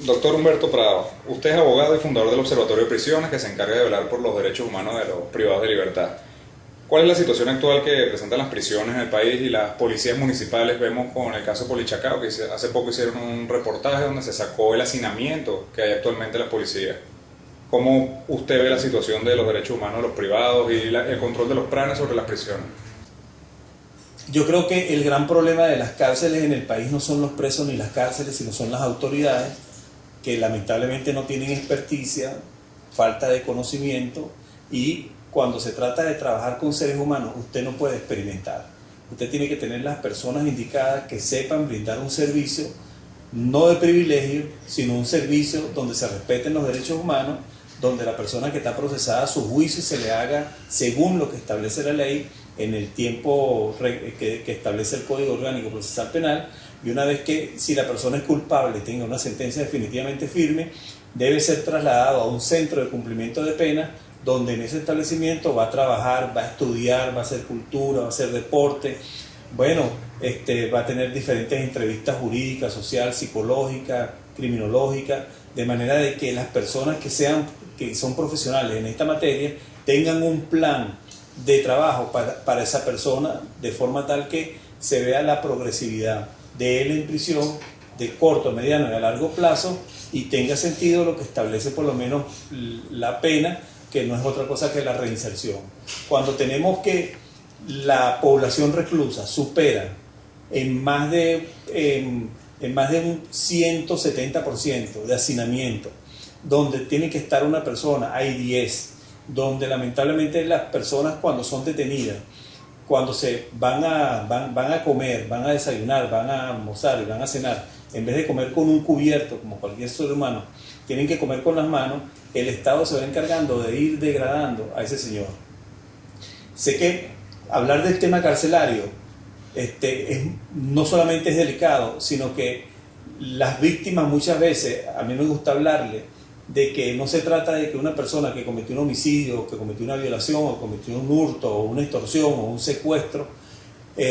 Doctor Humberto Prado, usted es abogado y fundador del Observatorio de Prisiones que se encarga de velar por los derechos humanos de los privados de libertad. ¿Cuál es la situación actual que presentan las prisiones en el país y las policías municipales? Vemos con el caso Polichacao, que hace poco hicieron un reportaje donde se sacó el hacinamiento que hay actualmente en las policías. ¿Cómo usted ve la situación de los derechos humanos de los privados y el control de los planes sobre las prisiones? Yo creo que el gran problema de las cárceles en el país no son los presos ni las cárceles, sino son las autoridades que lamentablemente no tienen experticia, falta de conocimiento, y cuando se trata de trabajar con seres humanos usted no puede experimentar. Usted tiene que tener las personas indicadas que sepan brindar un servicio no de privilegio, sino un servicio donde se respeten los derechos humanos, donde la persona que está procesada, su juicio se le haga según lo que establece la ley en el tiempo que establece el Código Orgánico Procesal Penal, y una vez que, si la persona es culpable y tenga una sentencia definitivamente firme, debe ser trasladado a un centro de cumplimiento de pena, donde en ese establecimiento va a trabajar, va a estudiar, va a hacer cultura, va a hacer deporte, bueno, va a tener diferentes entrevistas jurídicas, social, psicológica, criminológica, de manera de que las personas que son profesionales en esta materia tengan un plan de trabajo para esa persona, de forma tal que se vea la progresividad de él en prisión de corto, mediano y a largo plazo, y tenga sentido lo que establece por lo menos la pena, que no es otra cosa que la reinserción. Cuando tenemos que la población reclusa supera en más de un 170% de hacinamiento, donde tiene que estar una persona, hay 10, donde lamentablemente las personas cuando son detenidas, cuando se van a comer, van a desayunar, van a almorzar y van a cenar, en vez de comer con un cubierto como cualquier ser humano, tienen que comer con las manos, el Estado se va encargando de ir degradando a ese señor. Sé que hablar del tema carcelario no solamente es delicado, sino que las víctimas muchas veces, a mí me gusta hablarle de que no se trata de que una persona que cometió un homicidio, que cometió una violación, o cometió un hurto, o una extorsión, o un secuestro,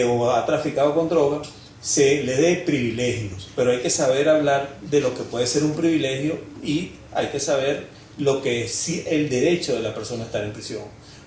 o ha traficado con drogas, se le dé privilegios, pero hay que saber hablar de lo que puede ser un privilegio, y hay que saber lo que es el derecho de la persona a estar en prisión.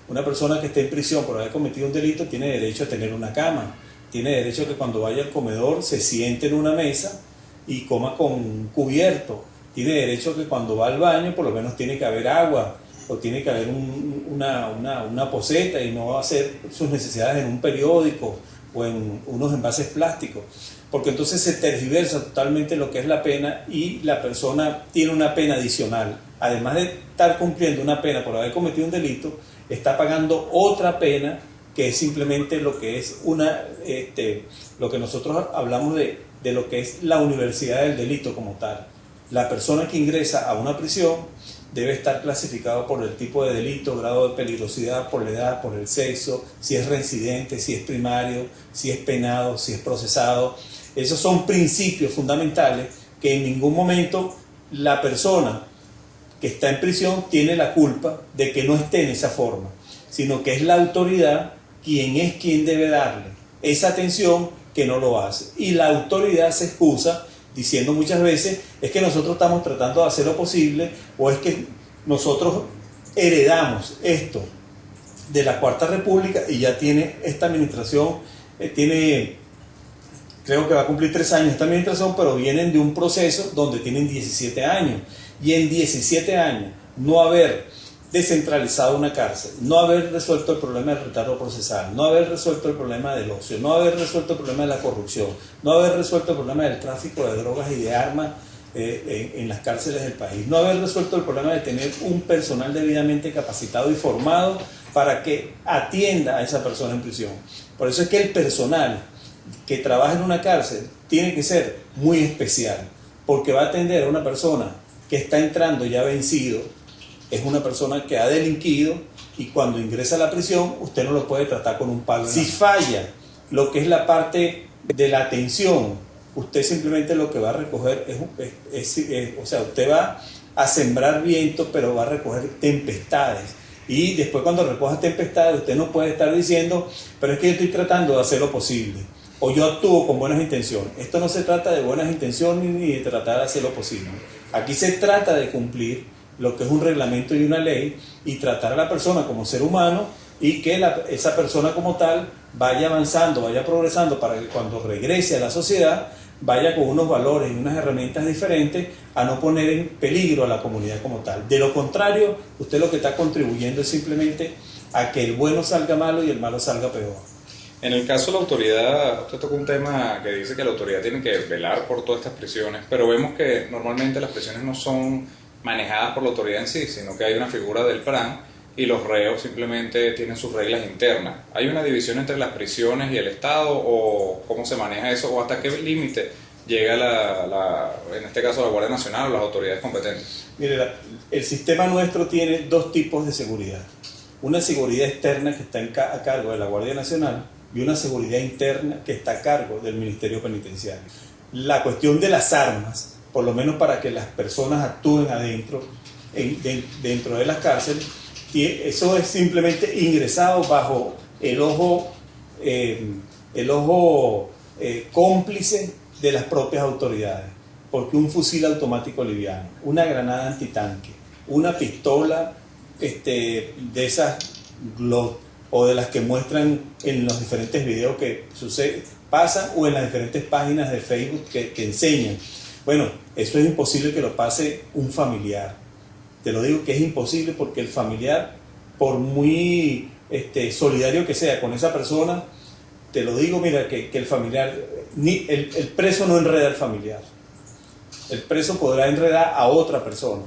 Una persona que esté en prisión por haber cometido un delito tiene derecho a tener una cama, tiene derecho a que cuando vaya al comedor se siente en una mesa y coma con un cubierto, tiene derecho a que cuando va al baño por lo menos tiene que haber agua, o tiene que haber una poceta, y no va a hacer sus necesidades en un periódico o en unos envases plásticos, porque entonces se tergiversa totalmente lo que es la pena, y la persona tiene una pena adicional. Además de estar cumpliendo una pena por haber cometido un delito, está pagando otra pena, que es simplemente lo que es lo que nosotros hablamos de lo que es la universidad del delito como tal. La persona que ingresa a una prisión debe estar clasificado por el tipo de delito, grado de peligrosidad, por la edad, por el sexo, si es reincidente, si es primario, si es penado, si es procesado. Esos son principios fundamentales que en ningún momento la persona que está en prisión tiene la culpa de que no esté en esa forma, sino que es la autoridad quien debe darle esa atención, que no lo hace. Y la autoridad se excusa diciendo muchas veces: es que nosotros estamos tratando de hacer lo posible, o es que nosotros heredamos esto de la Cuarta República, y ya tiene esta administración, creo que va a cumplir 3 años esta administración, pero vienen de un proceso donde tienen 17 años, y en 17 años no haber descentralizado una cárcel, no haber resuelto el problema del retardo procesal, no haber resuelto el problema del ocio, no haber resuelto el problema de la corrupción, no haber resuelto el problema del tráfico de drogas y de armas en las cárceles del país, no haber resuelto el problema de tener un personal debidamente capacitado y formado para que atienda a esa persona en prisión. Por eso es que el personal que trabaja en una cárcel tiene que ser muy especial, porque va a atender a una persona que está entrando ya vencido, es una persona que ha delinquido, y cuando ingresa a la prisión usted no lo puede tratar con un palo. Si falla lo que es la parte de la atención, usted simplemente lo que va a recoger o sea, usted va a sembrar viento, pero va a recoger tempestades. Y después, cuando recoja tempestades, usted no puede estar diciendo: pero es que yo estoy tratando de hacer lo posible, o yo actúo con buenas intenciones. Esto no se trata de buenas intenciones ni de tratar de hacer lo posible. Aquí se trata de cumplir lo que es un reglamento y una ley y tratar a la persona como ser humano y que esa persona como tal vaya avanzando, vaya progresando para que cuando regrese a la sociedad vaya con unos valores y unas herramientas diferentes a no poner en peligro a la comunidad como tal. De lo contrario, usted lo que está contribuyendo es simplemente a que el bueno salga malo y el malo salga peor. En el caso de la autoridad, usted tocó un tema que dice que la autoridad tiene que velar por todas estas prisiones, pero vemos que normalmente las prisiones no son manejadas por la autoridad en sí, sino que hay una figura del PRAN y los reos simplemente tienen sus reglas internas. ¿Hay una división entre las prisiones y el Estado o cómo se maneja eso o hasta qué límite llega en este caso la Guardia Nacional o las autoridades competentes? Mire, el sistema nuestro tiene dos tipos de seguridad. Una seguridad externa que está a cargo de la Guardia Nacional y una seguridad interna que está a cargo del Ministerio Penitenciario. La cuestión de las armas, por lo menos para que las personas actúen adentro, dentro de las cárceles, eso es simplemente ingresado bajo el ojo cómplice de las propias autoridades, porque un fusil automático liviano, una granada antitanque, una pistola de esas Glock o de las que muestran en los diferentes videos que pasan o en las diferentes páginas de Facebook que enseñan. Bueno, eso es imposible que lo pase un familiar. Te lo digo que es imposible porque el familiar, por muy solidario que sea con esa persona, te lo digo, mira, que el familiar, el preso no enreda al familiar. El preso podrá enredar a otra persona.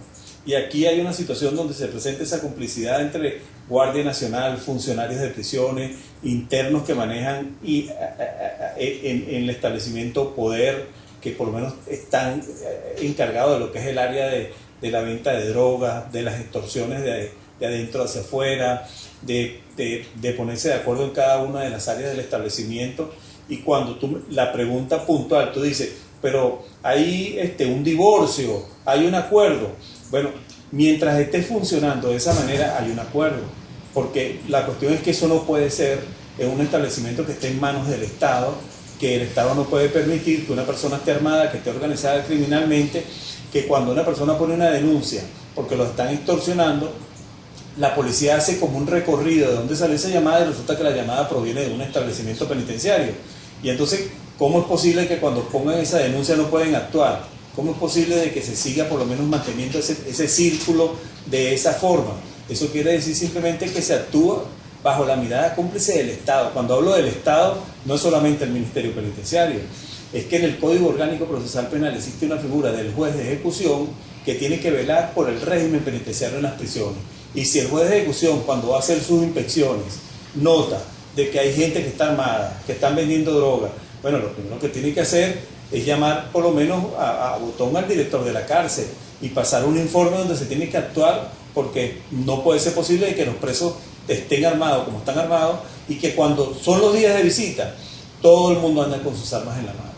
Y aquí hay una situación donde se presenta esa complicidad entre Guardia Nacional, funcionarios de prisiones, internos que manejan en el establecimiento poder, que por lo menos están encargados de lo que es el área de la venta de drogas, de las extorsiones de adentro hacia afuera, de ponerse de acuerdo en cada una de las áreas del establecimiento. Y cuando la pregunta puntual, tú dices, pero hay un divorcio, hay un acuerdo. Bueno, mientras esté funcionando de esa manera hay un acuerdo, porque la cuestión es que eso no puede ser en un establecimiento que esté en manos del Estado, que el Estado no puede permitir que una persona esté armada, que esté organizada criminalmente, que cuando una persona pone una denuncia porque lo están extorsionando, la policía hace como un recorrido de dónde salió esa llamada y resulta que la llamada proviene de un establecimiento penitenciario. Y entonces, ¿cómo es posible que cuando pongan esa denuncia no pueden actuar? ¿Cómo es posible de que se siga por lo menos manteniendo ese círculo de esa forma? Eso quiere decir simplemente que se actúa bajo la mirada cómplice del Estado. Cuando hablo del Estado, no es solamente el Ministerio Penitenciario, es que en el Código Orgánico Procesal Penal existe una figura del juez de ejecución que tiene que velar por el régimen penitenciario en las prisiones. Y si el juez de ejecución, cuando va a hacer sus inspecciones, nota de que hay gente que está armada, que están vendiendo droga, bueno, lo primero que tiene que hacer es llamar por lo menos a botón al director de la cárcel y pasar un informe donde se tiene que actuar, porque no puede ser posible que los presos estén armados como están armados y que cuando son los días de visita todo el mundo anda con sus armas en la mano.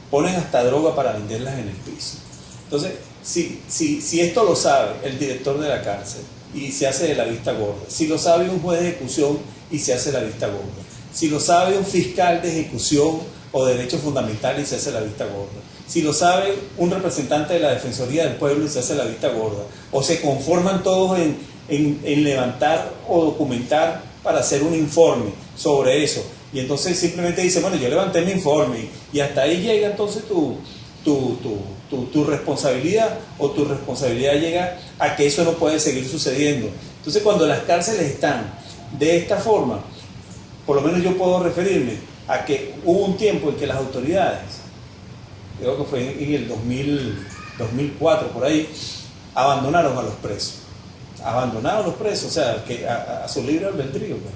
Ponen hasta droga para venderlas en el piso. Entonces, si esto lo sabe el director de la cárcel y se hace de la vista gorda, si lo sabe un juez de ejecución y se hace de la vista gorda, si lo sabe un fiscal de ejecución o de derechos fundamentales y se hace la vista gorda, si lo sabe un representante de la Defensoría del Pueblo y se hace la vista gorda, o se conforman todos en levantar o documentar para hacer un informe sobre eso, y entonces simplemente dice, bueno, yo levanté mi informe y hasta ahí llega entonces tu responsabilidad, o tu responsabilidad llega a que eso no puede seguir sucediendo. Entonces, cuando las cárceles están de esta forma, por lo menos yo puedo referirme a que hubo un tiempo en que las autoridades, creo que fue en el 2004 por ahí, abandonaron a los presos, o sea, que a su libre albedrío, pues.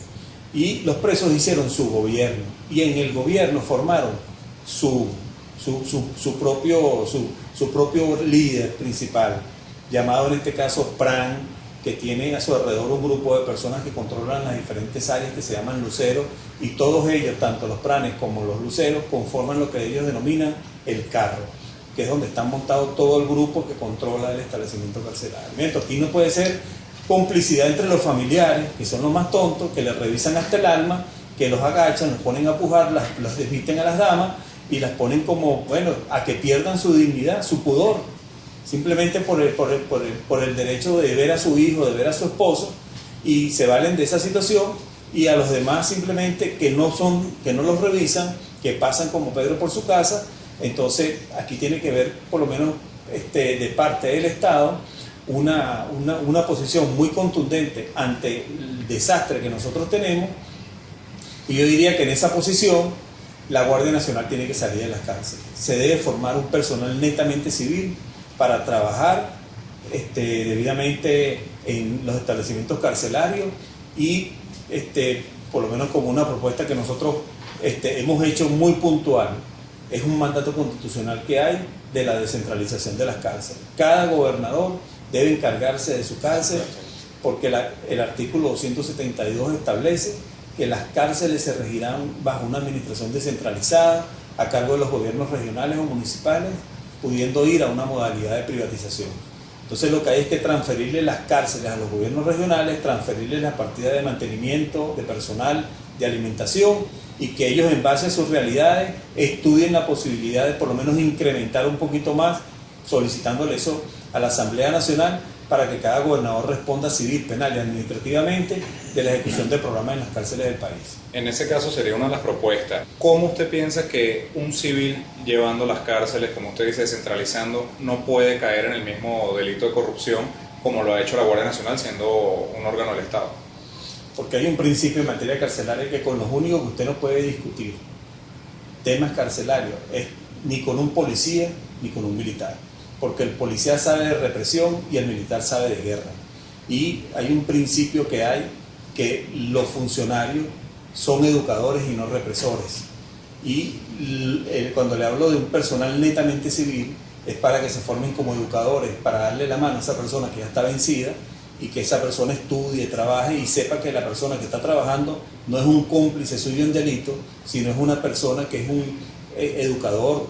Y los presos hicieron su gobierno, y en el gobierno formaron su propio líder principal, llamado en este caso PRAN, que tiene a su alrededor un grupo de personas que controlan las diferentes áreas que se llaman luceros, y todos ellos, tanto los pranes como los luceros, conforman lo que ellos denominan el carro, que es donde están montados todo el grupo que controla el establecimiento carcelario. Aquí no puede ser complicidad entre los familiares, que son los más tontos, que les revisan hasta el alma, que los agachan, los ponen a pujar, los desvisten a las damas y las ponen como, bueno, a que pierdan su dignidad, su pudor. simplemente por el derecho de ver a su hijo, de ver a su esposo, y se valen de esa situación, y a los demás simplemente que no los revisan, que pasan como Pedro por su casa. Entonces aquí tiene que ver, por lo menos de parte del Estado, una posición muy contundente ante el desastre que nosotros tenemos. Y yo diría que en esa posición la Guardia Nacional tiene que salir de las cárceles. Se debe formar un personal netamente civil para trabajar debidamente en los establecimientos carcelarios, y por lo menos como una propuesta que nosotros hemos hecho muy puntual, es un mandato constitucional que hay de la descentralización de las cárceles. Cada gobernador debe encargarse de su cárcel, porque el artículo 272 establece que las cárceles se regirán bajo una administración descentralizada a cargo de los gobiernos regionales o municipales, pudiendo ir a una modalidad de privatización. Entonces lo que hay es que transferirle las cárceles a los gobiernos regionales, transferirles la partida de mantenimiento, de personal, de alimentación, y que ellos, en base a sus realidades, estudien la posibilidad de por lo menos incrementar un poquito más, solicitándole eso a la Asamblea Nacional, para que cada gobernador responda civil, penal y administrativamente de la ejecución del programa en las cárceles del país. En ese caso sería una de las propuestas. ¿Cómo usted piensa que un civil llevando las cárceles, como usted dice, descentralizando, no puede caer en el mismo delito de corrupción como lo ha hecho la Guardia Nacional, siendo un órgano del Estado? Porque hay un principio en materia carcelaria que con los únicos que usted no puede discutir temas carcelarios es ni con un policía ni con un militar, porque el policía sabe de represión y el militar sabe de guerra. Y hay un principio que los funcionarios son educadores y no represores. Y cuando le hablo de un personal netamente civil, es para que se formen como educadores, para darle la mano a esa persona que ya está vencida, y que esa persona estudie, trabaje y sepa que la persona que está trabajando no es un cómplice suyo en delito, sino es una persona que es un educador.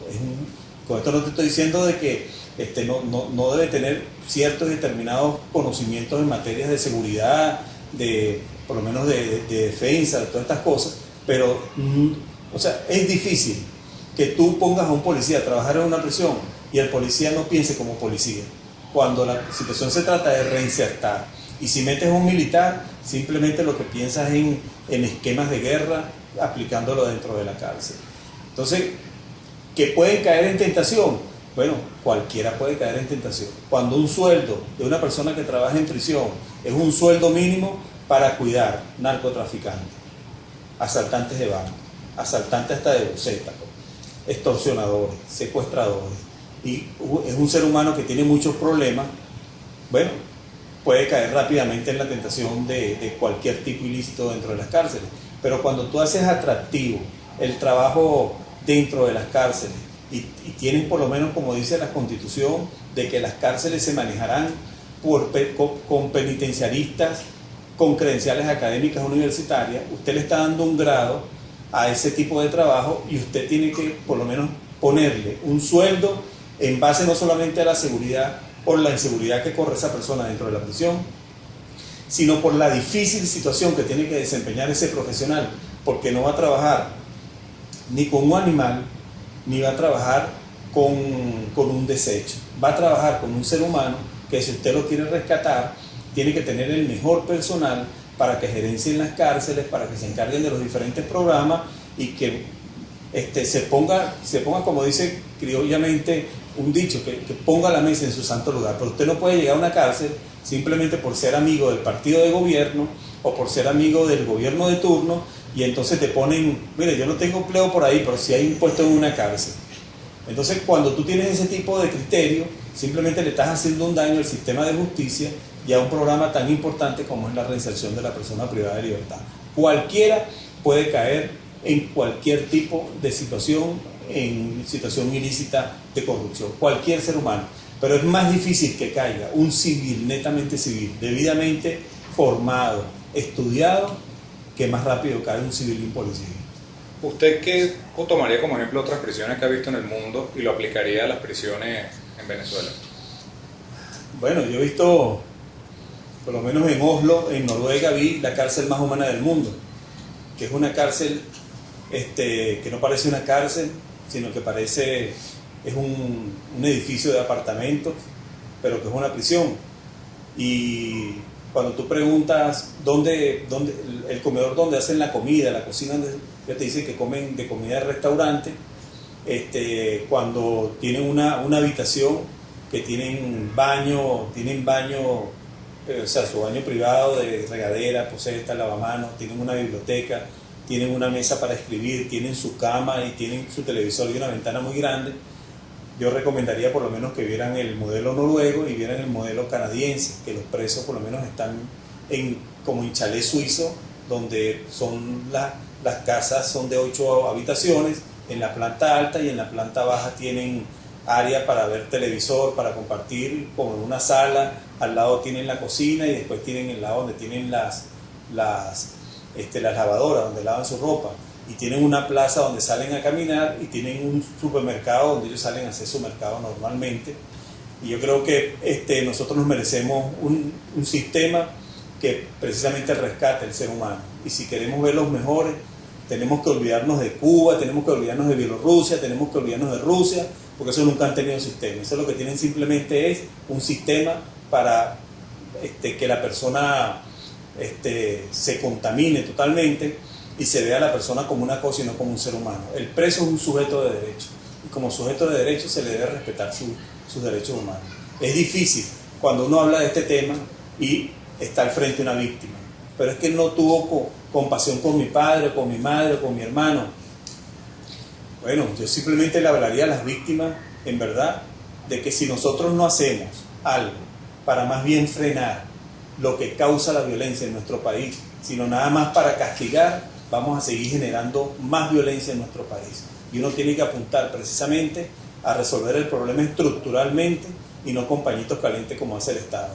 Con esto no te estoy diciendo de que no debe tener ciertos determinados conocimientos en materias de seguridad, por lo menos de defensa, de todas estas cosas, pero es difícil que tú pongas a un policía a trabajar en una prisión y el policía no piense como policía, cuando la situación se trata de reinsertar. Y si metes a un militar, simplemente lo que piensas es en esquemas de guerra, aplicándolo dentro de la cárcel. Entonces, ¿que pueden caer en tentación? Bueno, cualquiera puede caer en tentación. Cuando un sueldo de una persona que trabaja en prisión es un sueldo mínimo para cuidar narcotraficantes, asaltantes de banco, asaltantes hasta de boceta, extorsionadores, secuestradores, y es un ser humano que tiene muchos problemas, bueno, puede caer rápidamente en la tentación de cualquier tipo ilícito dentro de las cárceles. Pero cuando tú haces atractivo el trabajo dentro de las cárceles y tienes, por lo menos como dice la Constitución, de que las cárceles se manejarán con penitenciaristas con credenciales académicas universitarias, usted le está dando un grado a ese tipo de trabajo, y usted tiene que por lo menos ponerle un sueldo en base no solamente a la seguridad, por la inseguridad que corre esa persona dentro de la prisión, sino por la difícil situación que tiene que desempeñar ese profesional, porque no va a trabajar ni con un animal, ni va a trabajar con un desecho. Va a trabajar con un ser humano que, si usted lo quiere rescatar, tiene que tener el mejor personal para que gerencien las cárceles, para que se encarguen de los diferentes programas, y que se ponga, como dice criollamente un dicho, que ponga la mesa en su santo lugar. Pero usted no puede llegar a una cárcel simplemente por ser amigo del partido de gobierno o por ser amigo del gobierno de turno, y entonces te ponen, mire, yo no tengo empleo por ahí, pero sí hay un puesto en una cárcel. Entonces, cuando tú tienes ese tipo de criterio, simplemente le estás haciendo un daño al sistema de justicia y a un programa tan importante como es la reinserción de la persona privada de libertad. Cualquiera puede caer en cualquier tipo de situación, en situación ilícita de corrupción, cualquier ser humano. Pero es más difícil que caiga un civil, netamente civil, debidamente formado, estudiado, que más rápido cae un civil y un policía. ¿Usted qué tomaría como ejemplo otras prisiones que ha visto en el mundo y lo aplicaría a las prisiones en Venezuela? Bueno, yo he visto, por lo menos en Oslo, en Noruega, vi la cárcel más humana del mundo, que es una cárcel que no parece una cárcel, sino que es un edificio de apartamentos, pero que es una prisión. Y cuando tú preguntas dónde el comedor donde hacen la comida, la cocina, ya te dicen que comen de comida de restaurante, cuando tienen una habitación que tienen baño, o sea, su baño privado de regadera, poseta, lavamanos, tienen una biblioteca, tienen una mesa para escribir, tienen su cama y tienen su televisor y una ventana muy grande. Yo recomendaría por lo menos que vieran el modelo noruego y vieran el modelo canadiense, que los presos por lo menos están como en chalet suizo, donde las casas son de 8 habitaciones, en la planta alta y en la planta baja tienen área para ver televisor, para compartir, como en una sala, al lado tienen la cocina y después tienen el lado donde tienen las lavadoras, donde lavan su ropa, y tienen una plaza donde salen a caminar y tienen un supermercado donde ellos salen a hacer su mercado normalmente. Y yo creo que nosotros nos merecemos un sistema que precisamente rescate el ser humano, y si queremos ver los mejores tenemos que olvidarnos de Cuba, tenemos que olvidarnos de Bielorrusia, tenemos que olvidarnos de Rusia, porque eso nunca han tenido sistema. Eso lo que tienen simplemente es un sistema para que la persona se contamine totalmente y se vea a la persona como una cosa y no como un ser humano. El preso es un sujeto de derecho, y como sujeto de derecho se le debe respetar sus derechos humanos. Es difícil cuando uno habla de este tema y está al frente de una víctima, pero es que él no tuvo compasión con mi padre, con mi madre, con mi hermano. Bueno, yo simplemente le hablaría a las víctimas, en verdad, de que si nosotros no hacemos algo para más bien frenar lo que causa la violencia en nuestro país, sino nada más para castigar, vamos a seguir generando más violencia en nuestro país. Y uno tiene que apuntar precisamente a resolver el problema estructuralmente y no con pañitos calientes como hace el Estado.